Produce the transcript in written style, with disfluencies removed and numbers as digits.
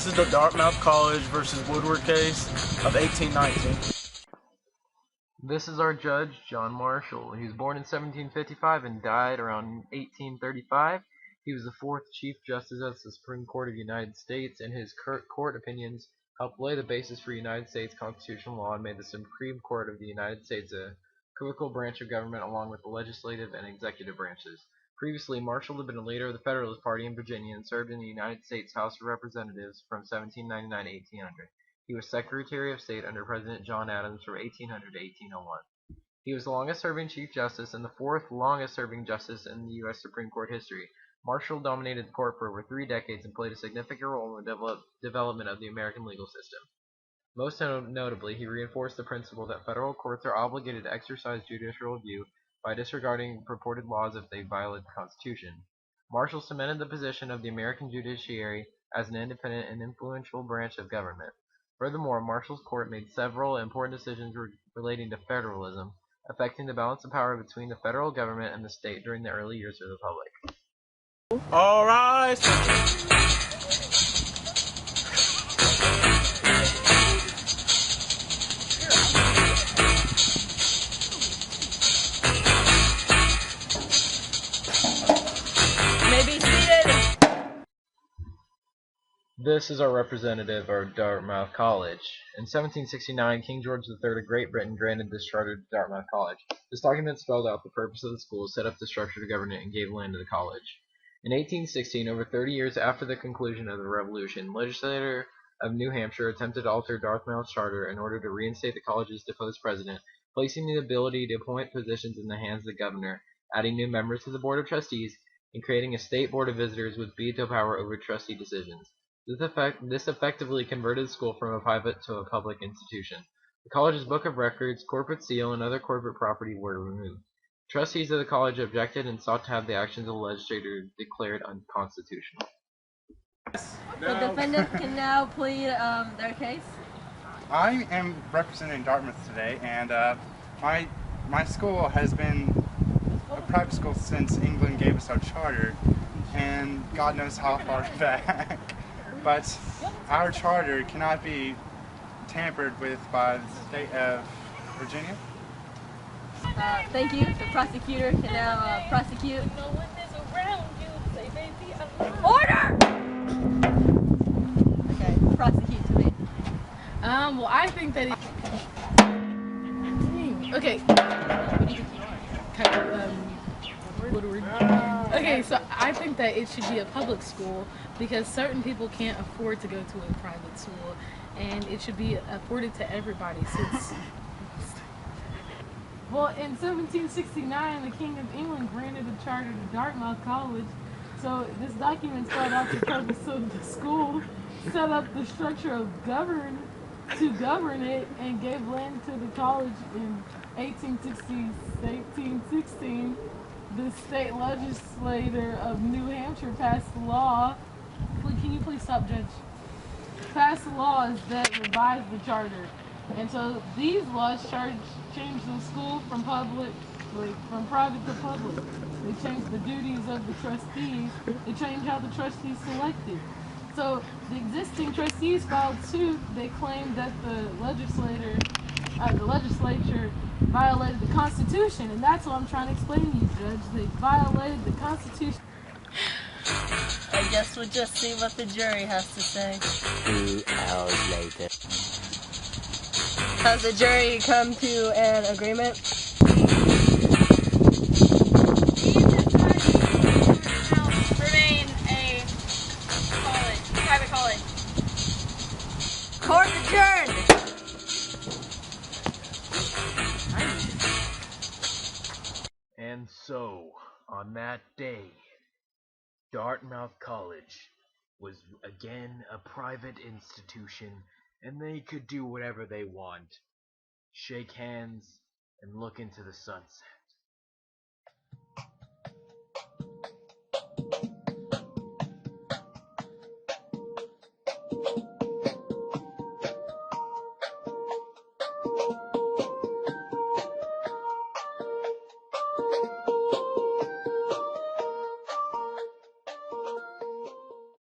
This is the Dartmouth College versus Woodward case of 1819. This is our judge, John Marshall. He was born in 1755 and died around 1835. He was the fourth Chief Justice of the Supreme Court of the United States, and his court opinions helped lay the basis for United States constitutional law and made the Supreme Court of the United States a critical branch of government along with the legislative and executive branches. Previously, Marshall had been a leader of the Federalist Party in Virginia and served in the United States House of Representatives from 1799 to 1800. He was Secretary of State under President John Adams from 1800 to 1801. He was the longest-serving Chief Justice and the fourth longest-serving justice in the U.S. Supreme Court history. Marshall dominated the court for over 3 decades and played a significant role in the development of the American legal system. Most notably, he reinforced the principle that federal courts are obligated to exercise judicial review by disregarding purported laws if they violate the Constitution. Marshall cemented the position of the American judiciary as an independent and influential branch of government. Furthermore, Marshall's court made several important decisions relating to federalism, affecting the balance of power between the federal government and the state during the early years of the Republic. All rise. May be seated. This is our representative of Dartmouth College. In 1769, King George III of Great Britain granted this charter to Dartmouth College. This document spelled out the purpose of the school, set up the structure of government, and gave land to the college. In 1816, over 30 years after the conclusion of the Revolution, the legislature of New Hampshire attempted to alter Dartmouth's charter in order to reinstate the college's deposed president, placing the ability to appoint positions in the hands of the governor, adding new members to the Board of Trustees, and creating a state board of visitors with veto power over trustee decisions. This effectively converted the school from a private to a public institution. The college's book of records, corporate seal, and other corporate property were removed. Trustees of the college objected and sought to have the actions of the legislature declared unconstitutional. The defendant can now plead their case. I am representing Dartmouth today, and my school has been a private school since England gave us our charter, and God knows how far back. But our charter cannot be tampered with by the state of Virginia. Thank you. The prosecutor can now prosecute. Order! Okay, prosecute to me. Well, I think that okay. Woodward. Okay, so I think that it should be a public school because certain people can't afford to go to a private school, and it should be afforded to everybody since. Well, in 1769, the King of England granted a charter to Dartmouth College, so this document spelled out the purpose of the school, set up the structure of govern it, and gave land to the college in 1816. The state legislature of New Hampshire passed the law. Can you please stop, Judge? Passed laws that revised the charter. And so these laws changed the school from private to public. They changed the duties of the trustees. They changed how the trustees selected. So the existing trustees filed suit. They claimed that the legislature violated the Constitution, and that's what I'm trying to explain to you, Judge. They violated the Constitution. I guess we'll just see what the jury has to say. 2 hours later. Has the jury come to an agreement? Remain a private college. Court adjourned. And so, on that day, Dartmouth College was again a private institution, and they could do whatever they want. Shake hands and look into the sunset.